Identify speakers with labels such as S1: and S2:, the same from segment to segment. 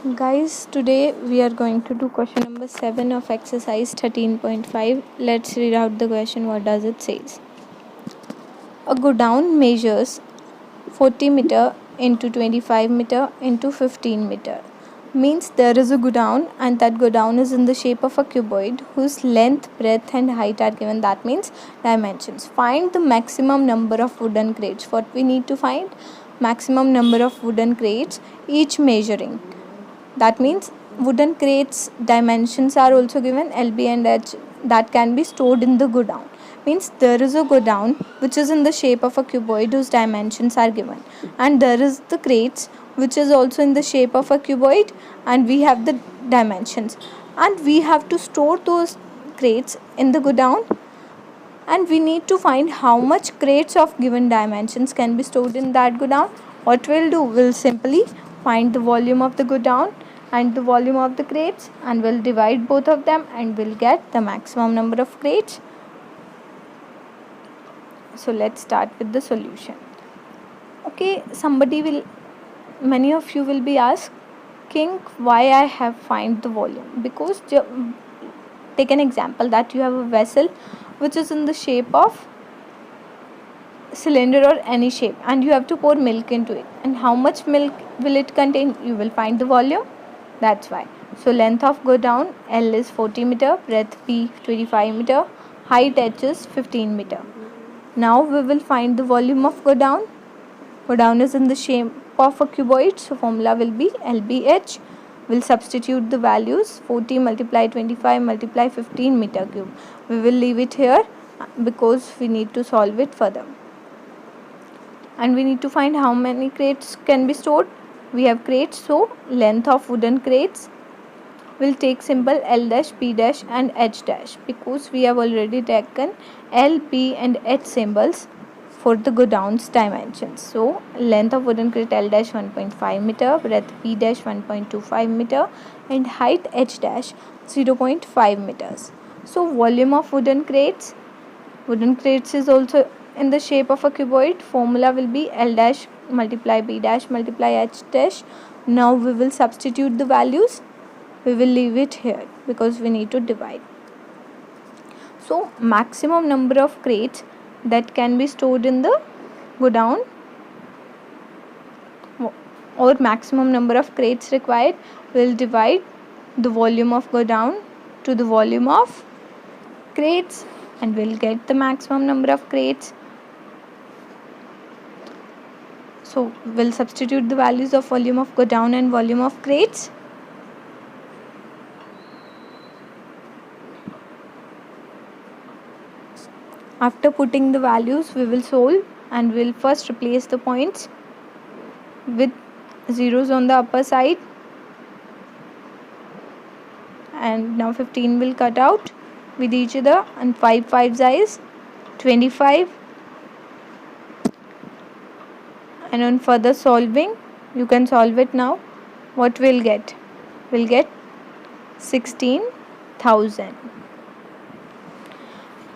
S1: Guys, today we are going to do question number 7 of exercise 13.5. Let's read out the question. What does it say? A godown measures 40 meter into 25 meter into 15 meter. Means there is a godown and that godown is in the shape of a cuboid whose length, breadth and height are given. That means dimensions. Find the maximum number of wooden crates. What we need to find? Maximum number of wooden crates, each measuring. That means wooden crates dimensions are also given, LB and H, that can be stored in the godown. Means there is a godown which is in the shape of a cuboid whose dimensions are given, and there is the crates which is also in the shape of a cuboid and we have the dimensions, and we have to store those crates in the godown, and we need to find how much crates of given dimensions can be stored in that godown. What we'll do, we'll simply find the volume of the godown and the volume of the crates, and we'll divide both of them and we'll get the maximum number of crates. So let's start with the solution. Okay, many of you will be asking why I have find the volume, because take an example that you have a vessel which is in the shape of cylinder or any shape, and you have to pour milk into it, and how much milk will it contain? You will find the volume. That's why. So length of godown L is 40 meter, breadth P 25 meter, height H is 15 meter. Now we will find the volume of godown. Godown is in the shape of a cuboid, so formula will be LBH. We'll substitute the values, 40 multiply 25 multiply 15 meter cube. We will leave it here because we need to solve it further. And we need to find how many crates can be stored. We have crates, so length of wooden crates will take symbol L dash, P dash and H dash, because we have already taken L, P and H symbols for the godown's dimensions. So length of wooden crate L dash 1.5 meter, breadth P dash 1.25 meter and height H dash 0.5 meters. So volume of wooden crates is also in the shape of a cuboid. Formula will be L dash multiply B dash multiply H dash. Now we will substitute the values. We will leave it here because we need to divide. So maximum number of crates that can be stored in the godown, or maximum number of crates required, will divide the volume of godown to the volume of crates and we'll get the maximum number of crates. So we'll substitute the values of volume of godown and volume of crates. After putting the values, we will solve, and we'll first replace the points with zeros on the upper side, and now 15 will cut out with each other, and 5 5s is 25. And on further solving, you can solve it now. What we'll get? We'll get 16,000.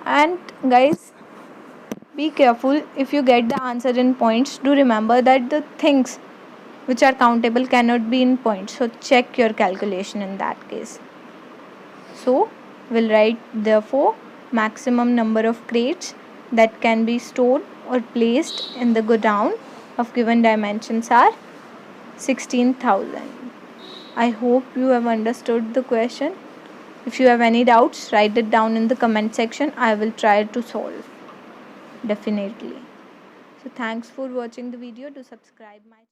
S1: And guys, be careful if you get the answer in points. Do remember that the things which are countable cannot be in points, so check your calculation in that case. So we'll write, therefore maximum number of crates that can be stored or placed in the godown of given dimensions are 16,000. I hope you have understood the question. If you have any doubts, write it down in the comment section. I will try to solve, definitely. So thanks for watching the video. Do subscribe my